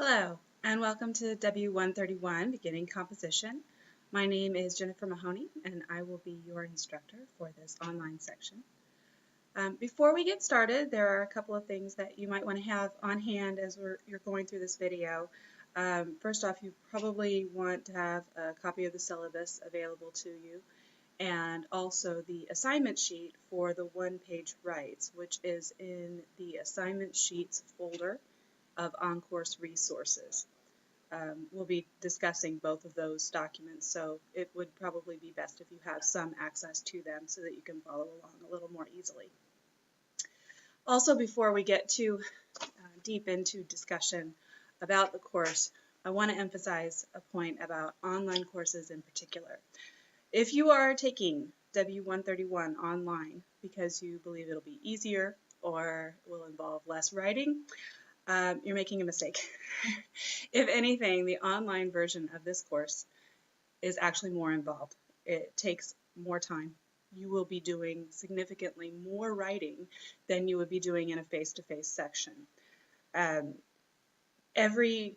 Hello, and welcome to W131, Beginning Composition. My name is Jennifer Mahoney, and I will be your instructor for this online section. Before we get started, there are a couple of things that you might want to have on hand as you're going through this video. First off, you probably want to have a copy of the syllabus available to you, and also the assignment sheet for the one-page writes, which is in the assignment sheets folder of on-course resources. We'll be discussing both of those documents, so it would probably be best if you have some access to them so that you can follow along a little more easily. Also, before we get too deep into discussion about the course, I want to emphasize a point about online courses in particular. If you are taking W131 online because you believe it'll be easier or will involve less writing, you're making a mistake. If anything, the online version of this course is actually more involved. It takes more time. You will be doing significantly more writing than you would be doing in a face-to-face section. Every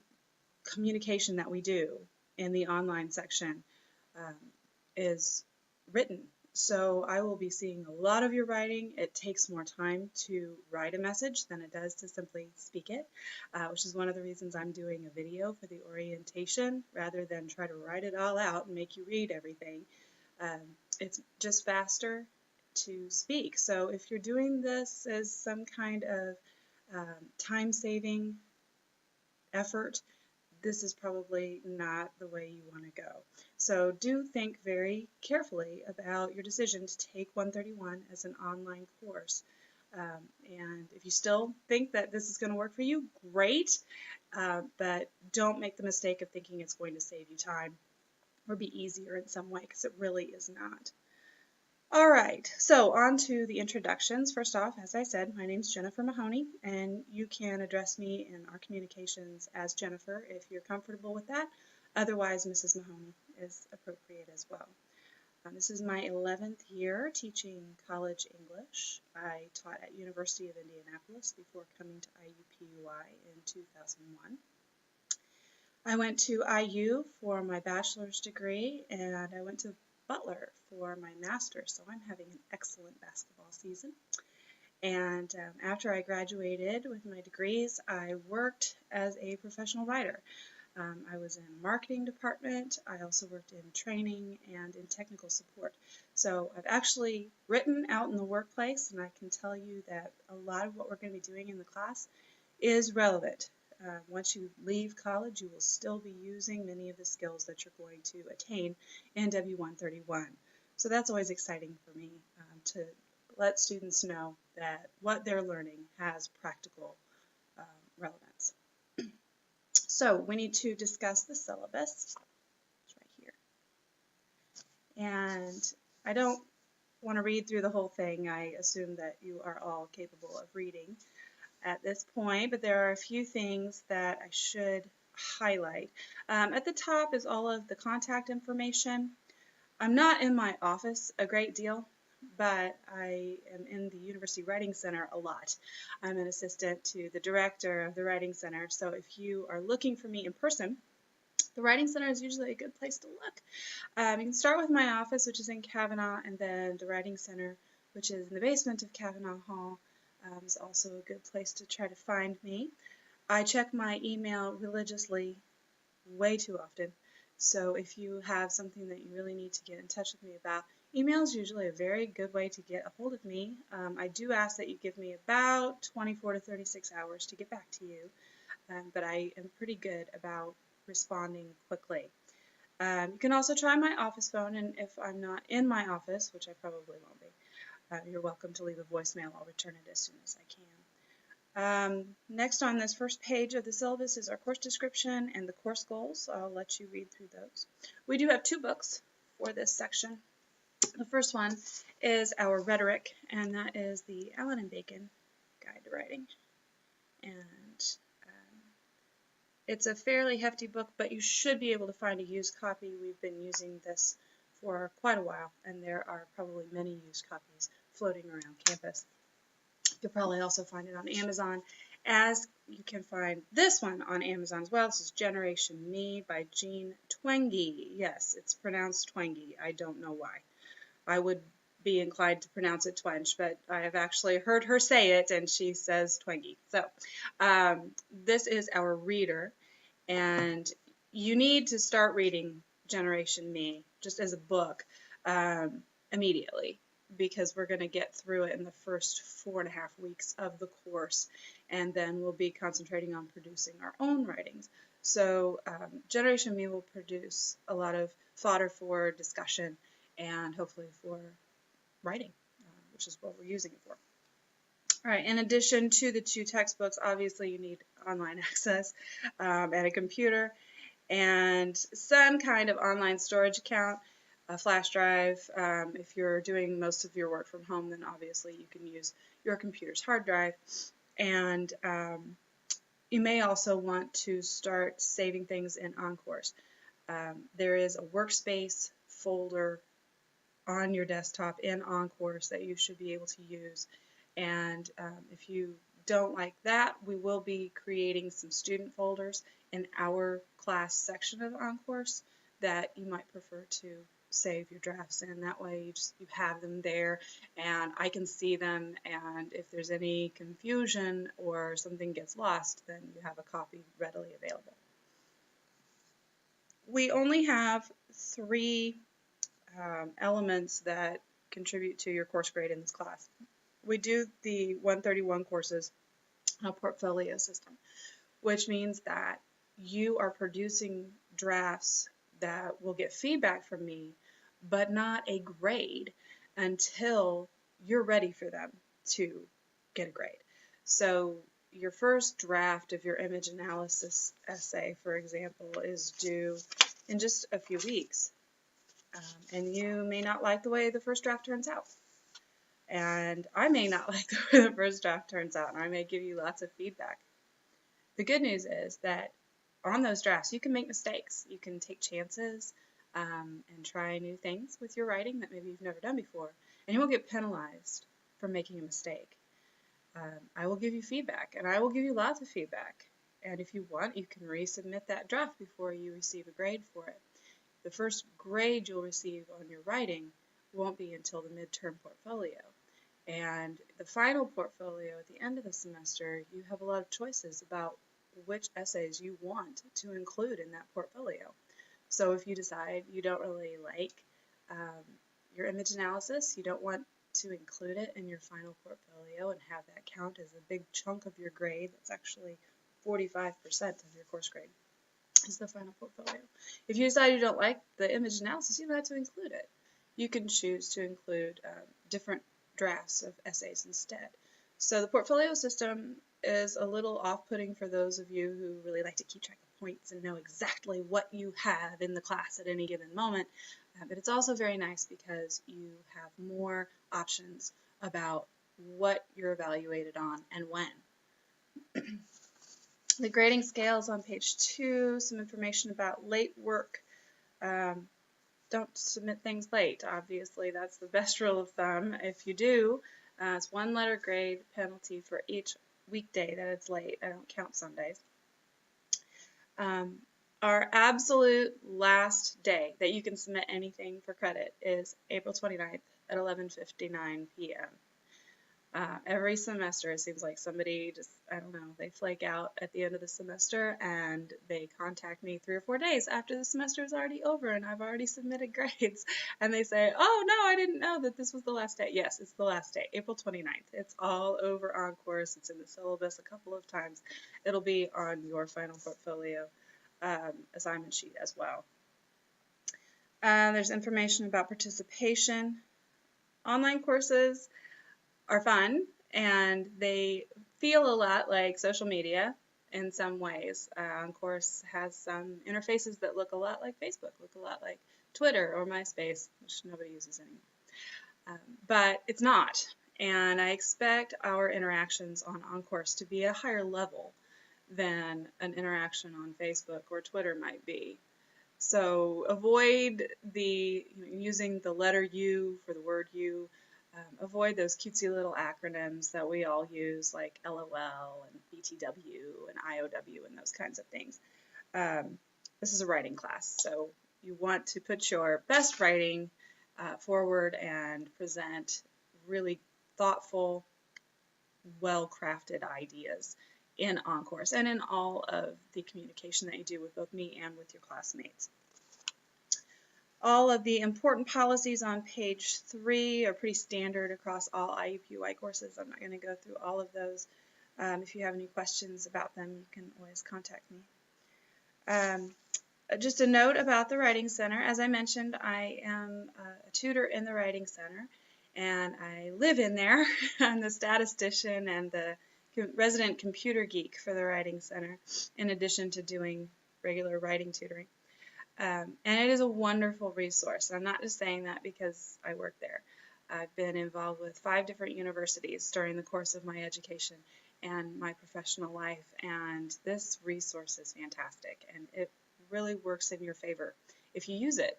communication that we do in the online section is written. So I will be seeing a lot of your writing. It takes more time to write a message than it does to simply speak it, which is one of the reasons I'm doing a video for the orientation rather than try to write it all out and make you read everything. It's just faster to speak. So if you're doing this as some kind of time-saving effort, this is probably not the way you want to go. So do think very carefully about your decision to take 131 as an online course. And if you still think that this is going to work for you, great, but don't make the mistake of thinking it's going to save you time or be easier in some way, because it really is not. All right, so on to the introductions. First off, as I said, my name is Jennifer Mahoney, and you can address me in our communications as Jennifer if you're comfortable with that. Otherwise, Mrs. Mahoney is appropriate as well. This is my 11th year teaching college English. I taught at University of Indianapolis before coming to IUPUI in 2001. I went to IU for my bachelor's degree, and I went to Butler for my master's, so I'm having an excellent basketball season. And after I graduated with my degrees, I worked as a professional writer. I was in the marketing department. I also worked in training and in technical support. So I've actually written out in the workplace, and I can tell you that a lot of what we're going to be doing in the class is relevant. Once you leave college, you will still be using many of the skills that you're going to attain in W131. So that's always exciting for me to let students know that what they're learning has practical relevance. So we need to discuss the syllabus. It's right here. And I don't want to read through the whole thing. I assume that you are all capable of reading at this point, but there are a few things that I should highlight. At the top is all of the contact information. I'm not in my office a great deal, but I am in the University Writing Center a lot. I'm an assistant to the director of the Writing Center, so if you are looking for me in person, the Writing Center is usually a good place to look. You can start with my office, which is in Kavanaugh, and then the Writing Center, which is in the basement of Kavanaugh Hall. Is also a good place to try to find me. I check my email religiously way too often, so if you have something that you really need to get in touch with me about, email is usually a very good way to get a hold of me. I do ask that you give me about 24 to 36 hours to get back to you, but I am pretty good about responding quickly. You can also try my office phone, and if I'm not in my office, which I probably won't be, you're welcome to leave a voicemail. I'll return it as soon as I can. Next on this first page of the syllabus is our course description and the course goals. I'll let you read through those. We do have two books for this section. The first one is our rhetoric, and that is the Allen and Bacon Guide to Writing. And it's a fairly hefty book, but you should be able to find a used copy. We've been using this for quite a while, and there are probably many used copies floating around campus. You'll probably also find it on Amazon, as you can find this one on Amazon as well. This is Generation Me by Jean Twenge. Yes, it's pronounced Twenge. I don't know why. I would be inclined to pronounce it Twenge, but I have actually heard her say it, and she says Twenge. So this is our reader, and you need to start reading Generation Me just as a book immediately, because we're going to get through it in the first 4.5 weeks of the course, and then we'll be concentrating on producing our own writings. So Generation Me will produce a lot of fodder for discussion and hopefully for writing, which is what we're using it for. All right, in addition to the 2 textbooks, obviously you need online access and a computer and some kind of online storage account, a flash drive. If you're doing most of your work from home, then obviously you can use your computer's hard drive. And you may also want to start saving things in OnCourse. There is a workspace folder on your desktop in OnCourse that you should be able to use. And if you don't like that, we will be creating some student folders in our class section of OnCourse that you might prefer to save your drafts in. That way you have them there and I can see them, and if there's any confusion or something gets lost, then you have a copy readily available. We only have 3 elements that contribute to your course grade in this class. We do the 131 courses on a portfolio system, which means that you are producing drafts that will get feedback from me, but not a grade until you're ready for them to get a grade. So your first draft of your image analysis essay, for example, is due in just a few weeks. And you may not like the way the first draft turns out. And I may not like the way the first draft turns out, and I may give you lots of feedback. The good news is that on those drafts, you can make mistakes. You can take chances and try new things with your writing that maybe you've never done before, and you won't get penalized for making a mistake. I will give you feedback, and I will give you lots of feedback. And if you want, you can resubmit that draft before you receive a grade for it. The first grade you'll receive on your writing won't be until the midterm portfolio. And the final portfolio at the end of the semester, you have a lot of choices about which essays you want to include in that portfolio. So if you decide you don't really like your image analysis, you don't want to include it in your final portfolio and have that count as a big chunk of your grade, that's actually 45% of your course grade, is the final portfolio. If you decide you don't like the image analysis, you don't have to include it. You can choose to include different drafts of essays instead. So the portfolio system is a little off-putting for those of you who really like to keep track of points and know exactly what you have in the class at any given moment. But it's also very nice because you have more options about what you're evaluated on and when. The grading scales on page 2, some information about late work. Don't submit things late. Obviously, that's the best rule of thumb. If you do, it's 1 letter grade penalty for each weekday that it's late. I don't count Sundays. Our absolute last day that you can submit anything for credit is April 29th at 11:59 p.m. Every semester, it seems like somebody just, I don't know, they flake out at the end of the semester and they contact me 3 or 4 days after the semester is already over and I've already submitted grades. And they say, oh, no, I didn't know that this was the last day. Yes, it's the last day, April 29th. It's all over OnCourse. It's in the syllabus a couple of times. It'll be on your final portfolio assignment sheet as well. There's information about participation. Online courses are fun, and they feel a lot like social media in some ways. OnCourse has some interfaces that look a lot like Facebook, look a lot like Twitter or MySpace, which nobody uses anymore. But it's not, and I expect our interactions on OnCourse to be at a higher level than an interaction on Facebook or Twitter might be. So avoid using the letter U for the word you. Avoid those cutesy little acronyms that we all use, like LOL and BTW and IOW and those kinds of things. This is a writing class, so you want to put your best writing forward and present really thoughtful, well-crafted ideas in OnCourse and in all of the communication that you do with both me and with your classmates. All of the important policies on page 3 are pretty standard across all IUPUI courses. I'm not going to go through all of those. If you have any questions about them, you can always contact me. Just a note about the Writing Center. As I mentioned, I am a tutor in the Writing Center, and I live in there. I'm the statistician and the resident computer geek for the Writing Center, in addition to doing regular writing tutoring. And it is a wonderful resource. I'm not just saying that because I work there. I've been involved with 5 different universities during the course of my education and my professional life, and this resource is fantastic, and it really works in your favor if you use it.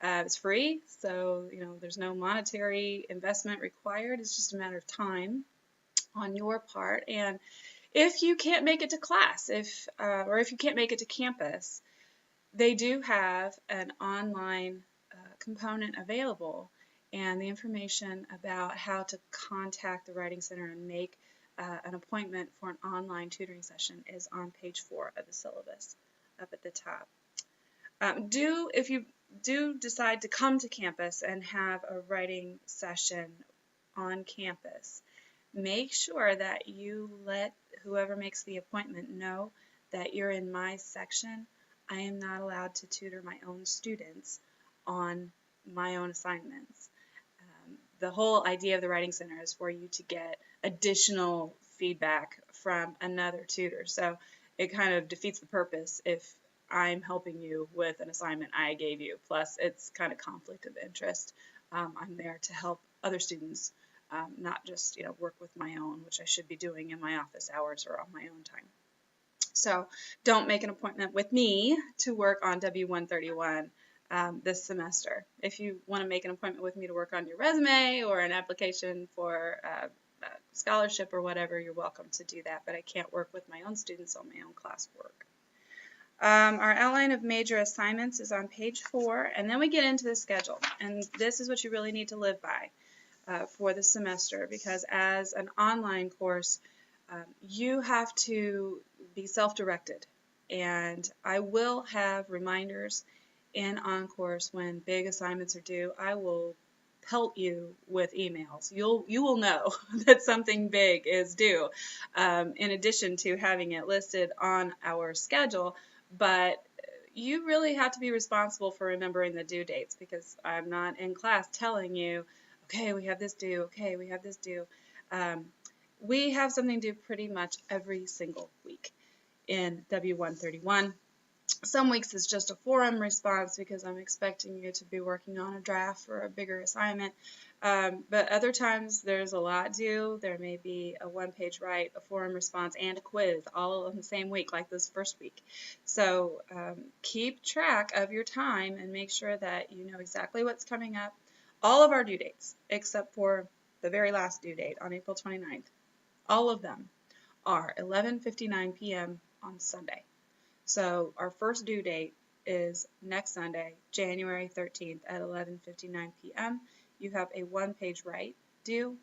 It's free, so there's no monetary investment required. It's just a matter of time on your part. And if you can't make it to class, or if you can't make it to campus, they do have an online component available, and the information about how to contact the Writing Center and make an appointment for an online tutoring session is on page 4 of the syllabus up at the top. If you do decide to come to campus and have a writing session on campus, make sure that you let whoever makes the appointment know that you're in my section. I am not allowed to tutor my own students on my own assignments. The whole idea of the Writing Center is for you to get additional feedback from another tutor. So it kind of defeats the purpose if I'm helping you with an assignment I gave you. Plus, it's kind of conflict of interest. I'm there to help other students, not just work with my own, which I should be doing in my office hours or on my own time. So don't make an appointment with me to work on W131 this semester. If you want to make an appointment with me to work on your resume or an application for a scholarship or whatever, you're welcome to do that, but I can't work with my own students on my own classwork. Our outline of major assignments is on page 4, and then we get into the schedule, and this is what you really need to live by for the semester, because as an online course, you have to be self-directed, and I will have reminders in OnCourse when big assignments are due. I will pelt you with emails. You will know that something big is due, in addition to having it listed on our schedule. But you really have to be responsible for remembering the due dates, because I'm not in class telling you, okay, we have this due, okay, we have this due. We have something due pretty much every single week in W131. Some weeks it's just a forum response because I'm expecting you to be working on a draft for a bigger assignment. But other times there's a lot due. There may be a 1-page write, a forum response, and a quiz all in the same week, like this first week. So keep track of your time and make sure that you know exactly what's coming up. All of our due dates, except for the very last due date on April 29th, all of them are 11:59 p.m. on Sunday. So our first due date is next Sunday, January 13th at 11:59 p.m. You have a 1-page write due,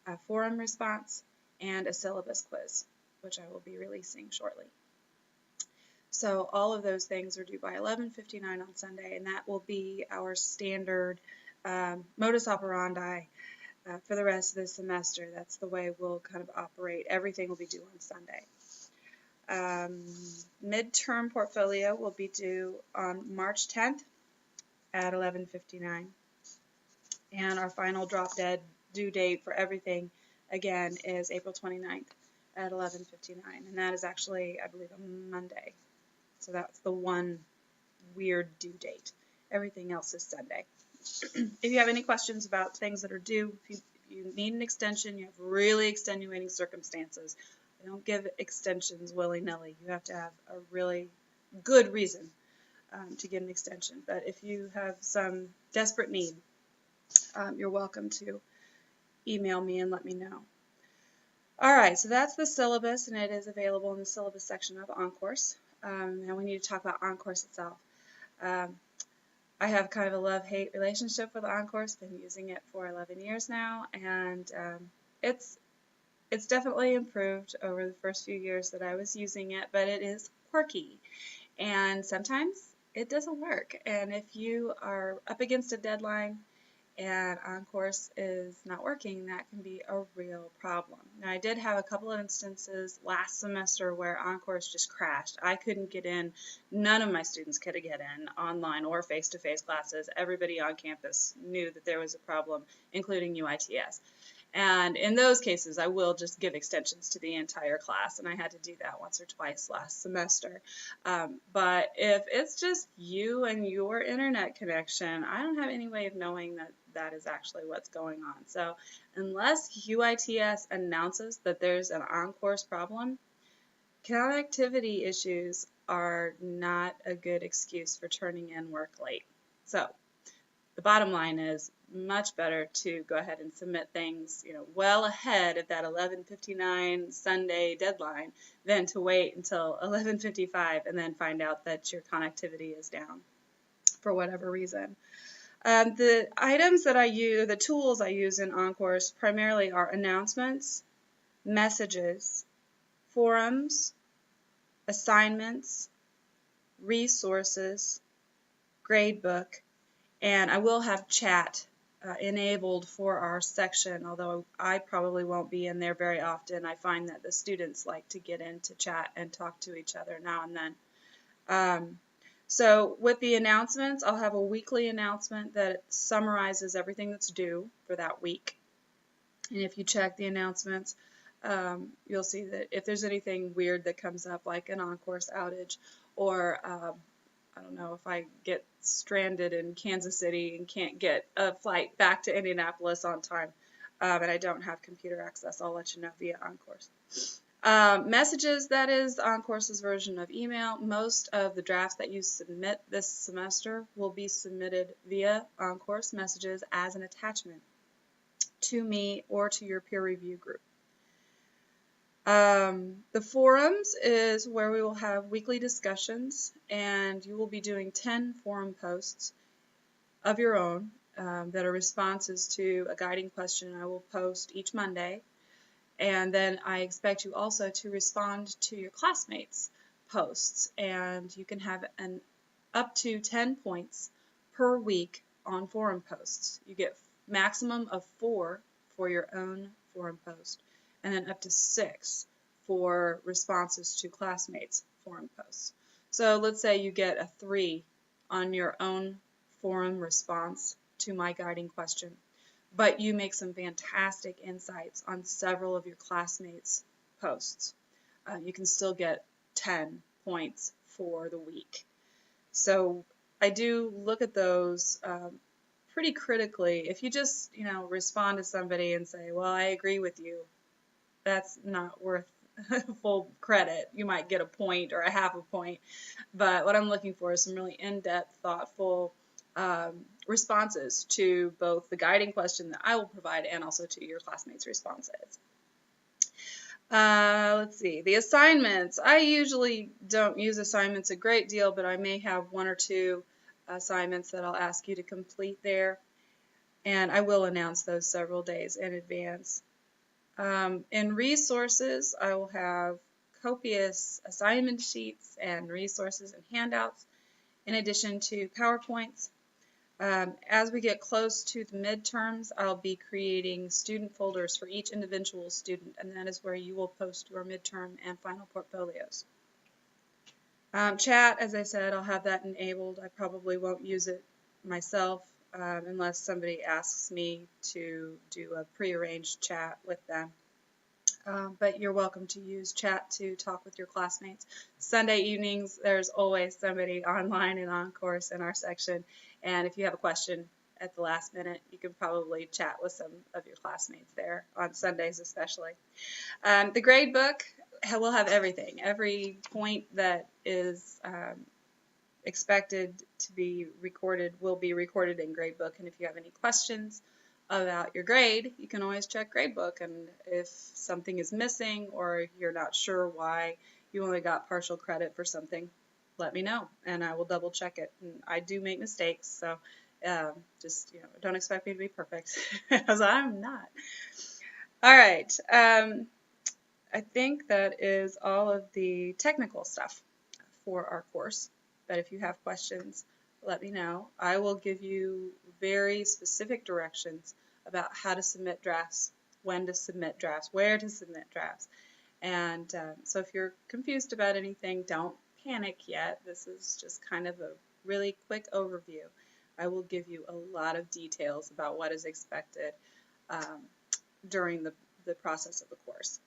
a forum response, and a syllabus quiz, which I will be releasing shortly. So all of those things are due by 11:59 on Sunday, and that will be our standard modus operandi for the rest of the semester. That's the way we'll kind of operate. Everything will be due on Sunday. Midterm portfolio will be due on March 10th at 11:59. And our final drop dead due date for everything, again, is April 29th at 11:59. And that is actually, I believe, a Monday. So that's the one weird due date. Everything else is Sunday. If you have any questions about things that are due, if you need an extension, you have really extenuating circumstances, I don't give extensions willy-nilly. You have to have a really good reason to get an extension. But if you have some desperate need, you're welcome to email me and let me know. All right, so that's the syllabus, and it is available in the syllabus section of OnCourse. Now we need to talk about OnCourse itself. I have kind of a love-hate relationship with OnCourse. Been using it for 11 years now, and it's definitely improved over the first few years that I was using it, but it is quirky, and sometimes it doesn't work. And if you are up against a deadline and OnCourse is not working, that can be a real problem. Now, I did have a couple of instances last semester where OnCourse just crashed. I couldn't get in. None of my students could get in online or face-to-face classes. Everybody on campus knew that there was a problem, including UITS. And in those cases, I will just give extensions to the entire class, and I had to do that once or twice last semester. But if it's just you and your internet connection, I don't have any way of knowing that that is actually what's going on. So unless UITS announces that there's an OnCourse problem, connectivity issues are not a good excuse for turning in work late. So the bottom line is much better to go ahead and submit things, well ahead of that 11:59 Sunday deadline than to wait until 11:55 and then find out that your connectivity is down for whatever reason. The items that I use, the tools I use in OnCourse primarily are announcements, messages, forums, assignments, resources, gradebook, and I will have chat enabled for our section, although I probably won't be in there very often. I find that the students like to get into chat and talk to each other now and then. So with the announcements, I'll have a weekly announcement that summarizes everything that's due for that week. And if you check the announcements, you'll see that if there's anything weird that comes up, like an OnCourse outage, or I don't know, if I get stranded in Kansas City and can't get a flight back to Indianapolis on time, and I don't have computer access, I'll let you know via OnCourse. Messages, that is OnCourse's version of email. Most of the drafts that you submit this semester will be submitted via OnCourse messages as an attachment to me or to your peer review group. The forums is where we will have weekly discussions, and you will be doing 10 forum posts of your own that are responses to a guiding question I will post each Monday. And then I expect you also to respond to your classmates' posts, and you can have an up to 10 points per week on forum posts. You get maximum of 4 for your own forum post, and then up to 6 for responses to classmates' forum posts. So let's say you get a 3 on your own forum response to my guiding question, but you make some fantastic insights on several of your classmates' posts. You can still get 10 points for the week. So I do look at those pretty critically. If you just, respond to somebody and say, well, I agree with you, that's not worth full credit. You might get a point or a half a point, but what I'm looking for is some really in-depth, thoughtful responses to both the guiding question that I will provide and also to your classmates' responses. Let's see, the assignments. I usually don't use assignments a great deal, but I may have 1 or 2 assignments that I'll ask you to complete there, and I will announce those several days in advance. In resources, I will have copious assignment sheets and resources and handouts, in addition to PowerPoints. As we get close to the midterms, I'll be creating student folders for each individual student, and that is where you will post your midterm and final portfolios. Chat, as I said, I'll have that enabled. I probably won't use it myself unless somebody asks me to do a prearranged chat with them. But you're welcome to use chat to talk with your classmates. Sunday evenings, there's always somebody online and on course in our section, and if you have a question at the last minute, you can probably chat with some of your classmates there on Sundays especially. The grade book will have everything. Every point that is expected to be recorded will be recorded in gradebook, and if you have any questions about your grade, you can always check gradebook, and if something is missing or you're not sure why you only got partial credit for something, let me know and I will double check it. And I do make mistakes, so just don't expect me to be perfect, because I'm not. All right, I think that is all of the technical stuff for our course, but if you have questions, let me know. I will give you very specific directions about how to submit drafts, when to submit drafts, where to submit drafts. And so if you're confused about anything, don't panic yet. This is just kind of a really quick overview. I will give you a lot of details about what is expected during the process of the course.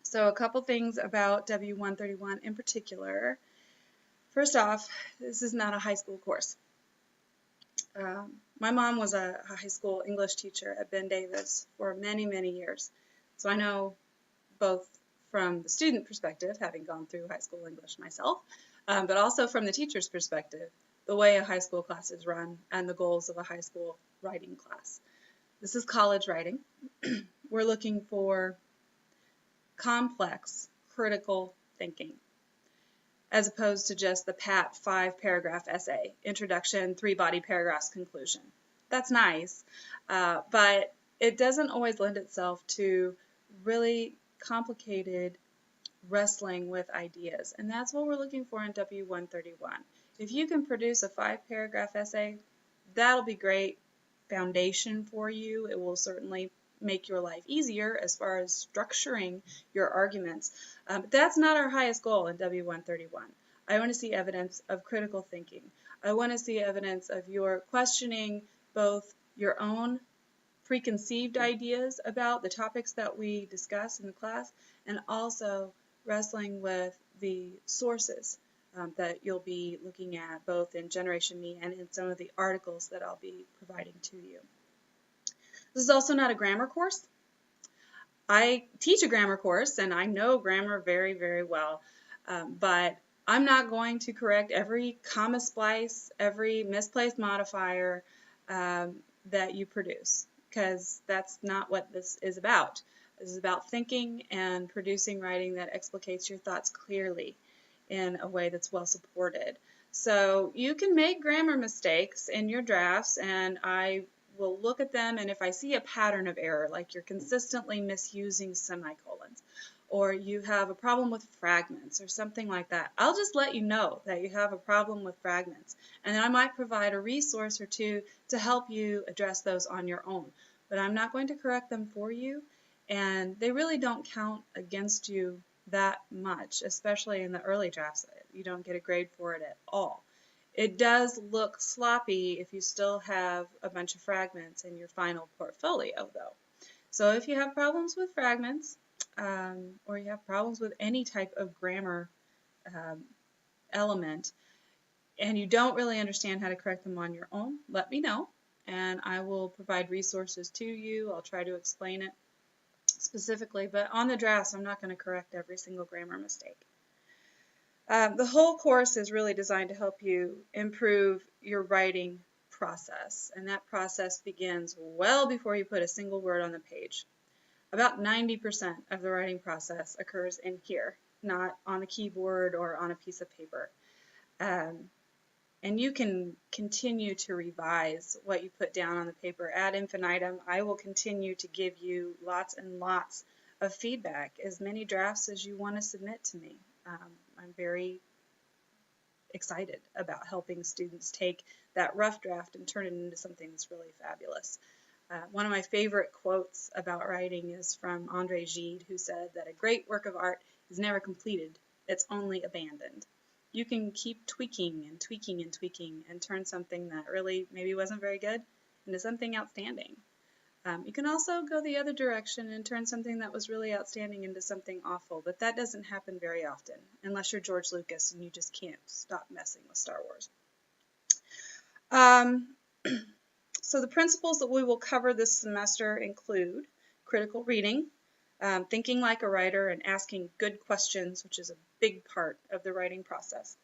So a couple things about W131 in particular. First off, this is not a high school course. My mom was a high school English teacher at Ben Davis for many, many years. So I know both from the student perspective, having gone through high school English myself, but also from the teacher's perspective, the way a high school class is run and the goals of a high school writing class. This is college writing. We're looking for complex, critical thinking, as opposed to just the pat 5-paragraph essay, introduction, 3 body paragraphs, conclusion. That's nice, but it doesn't always lend itself to really complicated wrestling with ideas, and that's what we're looking for in W131. If you can produce a 5-paragraph essay, that'll be great foundation for you. It will certainly make your life easier as far as structuring your arguments. But that's not our highest goal in W131. I want to see evidence of critical thinking. I want to see evidence of your questioning both your own preconceived ideas about the topics that we discuss in the class, and also wrestling with the sources that you'll be looking at both in Generation Me and in some of the articles that I'll be providing to you. This is also not a grammar course. I teach a grammar course and I know grammar very, very well, but I'm not going to correct every comma splice, every misplaced modifier that you produce, because that's not what this is about. This is about thinking and producing writing that explicates your thoughts clearly in a way that's well supported. So you can make grammar mistakes in your drafts, and I will look at them, and if I see a pattern of error, like you're consistently misusing semicolons, or you have a problem with fragments or something like that, I'll just let you know that you have a problem with fragments, and then I might provide a resource or two to help you address those on your own. But I'm not going to correct them for you, and they really don't count against you that much, especially in the early drafts. You don't get a grade for it at all. It does look sloppy if you still have a bunch of fragments in your final portfolio, though. So if you have problems with fragments, or you have problems with any type of grammar element, and you don't really understand how to correct them on your own, let me know, and I will provide resources to you. I'll try to explain it specifically, but on the drafts, I'm not going to correct every single grammar mistake. The whole course is really designed to help you improve your writing process, and that process begins well before you put a single word on the page. About 90% of the writing process occurs in here, not on the keyboard or on a piece of paper. And you can continue to revise what you put down on the paper ad infinitum. I will continue to give you lots and lots of feedback, as many drafts as you want to submit to me. I'm very excited about helping students take that rough draft and turn it into something that's really fabulous. One of my favorite quotes about writing is from André Gide, who said that a great work of art is never completed, it's only abandoned. You can keep tweaking and tweaking and tweaking and turn something that really maybe wasn't very good into something outstanding. You can also go the other direction and turn something that was really outstanding into something awful, but that doesn't happen very often, unless you're George Lucas and you just can't stop messing with Star Wars. So the principles that we will cover this semester include critical reading, thinking like a writer and asking good questions, which is a big part of the writing process,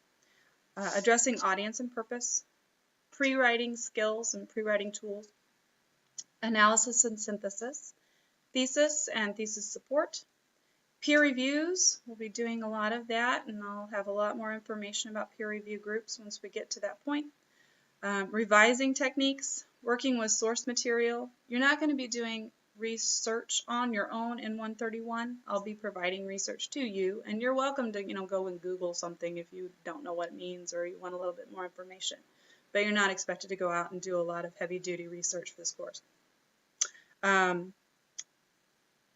addressing audience and purpose, pre-writing skills and pre-writing tools, analysis and synthesis, thesis and thesis support, peer reviews. We'll be doing a lot of that, and I'll have a lot more information about peer review groups once we get to that point. Revising techniques, working with source material. You're not going to be doing research on your own in 131. I'll be providing research to you, and you're welcome to go and Google something if you don't know what it means or you want a little bit more information. But you're not expected to go out and do a lot of heavy-duty research for this course.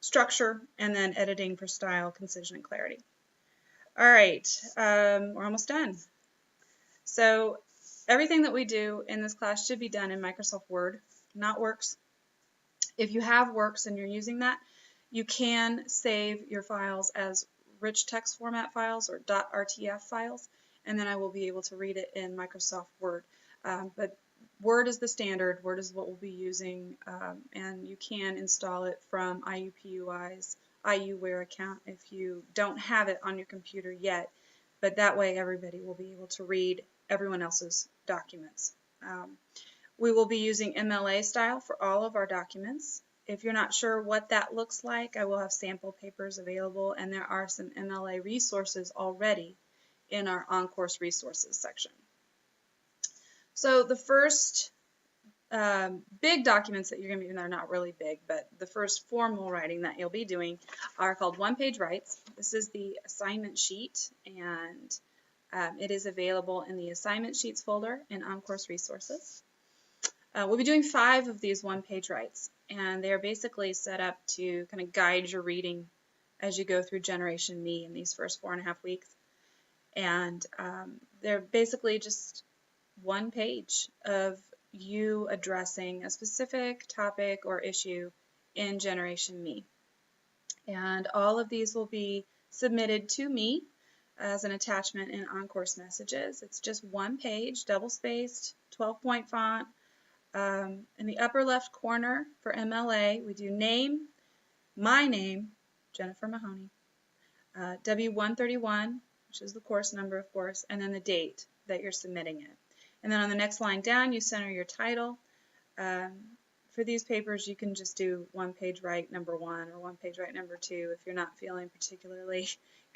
Structure, and then editing for style, concision, and clarity. All right, we're almost done. So everything that we do in this class should be done in Microsoft Word, not Works. If you have Works and you're using that, you can save your files as rich text format files or .rtf files, and then I will be able to read it in Microsoft Word. But Word is the standard, Word is what we'll be using, and you can install it from IUPUI's IUWare account if you don't have it on your computer yet, but that way everybody will be able to read everyone else's documents. We will be using MLA style for all of our documents. If you're not sure what that looks like, I will have sample papers available, and there are some MLA resources already in our on-course resources section. So the first big documents that you're going to be, they're not really big, but the first formal writing that you'll be doing are called one-page writes. This is the assignment sheet, and it is available in the assignment sheets folder in on-course resources. We'll be doing 5 of these one-page writes, and they're basically set up to kind of guide your reading as you go through Generation Me in these first 4.5 weeks. And they're basically just one page of you addressing a specific topic or issue in Generation Me. And all of these will be submitted to me as an attachment in on-course messages. It's just one page, double-spaced, 12-point font. In the upper left corner for MLA, we do name, my name, Jennifer Mahoney, W131, which is the course number, of course, and then the date that you're submitting it. And then on the next line down, you center your title. For these papers, you can just do one-page write number 1 or one-page write number 2 if you're not feeling particularly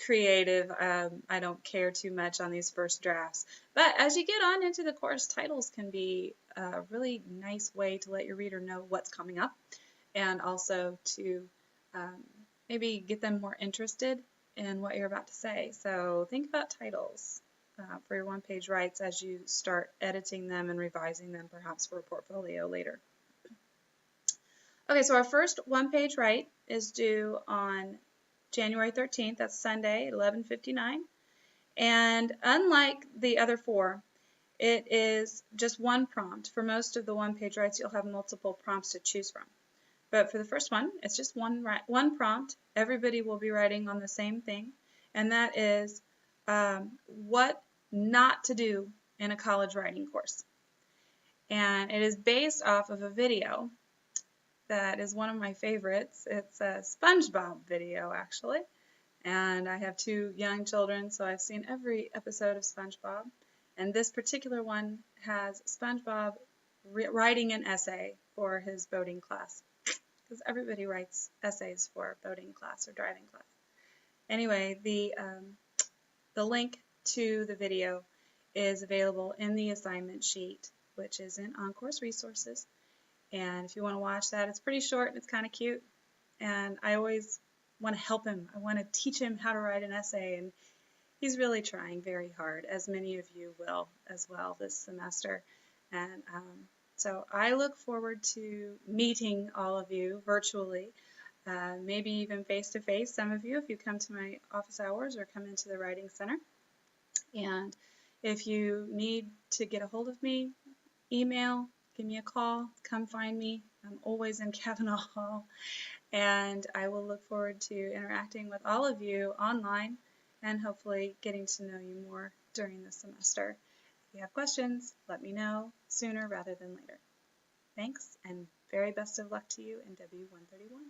creative. I don't care too much on these first drafts. But as you get on into the course, titles can be a really nice way to let your reader know what's coming up, and also to maybe get them more interested in what you're about to say. So think about titles for your one-page writes as you start editing them and revising them, perhaps for a portfolio later. Okay, so our first one-page write is due on January 13th. That's Sunday at 11:59. And unlike the other 4, it is just one prompt. For most of the one-page writes, you'll have multiple prompts to choose from. But for the first one, it's just one prompt. Everybody will be writing on the same thing, and that is what not to do in a college writing course. And it is based off of a video that is one of my favorites. It's a SpongeBob video, actually. And I have 2 young children, so I've seen every episode of SpongeBob. And this particular one has SpongeBob writing an essay for his boating class. Because everybody writes essays for boating class or driving class. Anyway, the link to the video is available in the assignment sheet, which is in on-course resources. And if you want to watch that, it's pretty short and it's kind of cute. And I always want to help him. I want to teach him how to write an essay, and he's really trying very hard, as many of you will as well this semester. And so I look forward to meeting all of you virtually, maybe even face-to-face, some of you, if you come to my office hours or come into the Writing Center. And if you need to get a hold of me, email, give me a call, come find me. I'm always in Kavanaugh Hall. And I will look forward to interacting with all of you online and hopefully getting to know you more during the semester. If you have questions, let me know sooner rather than later. Thanks, and very best of luck to you in W131.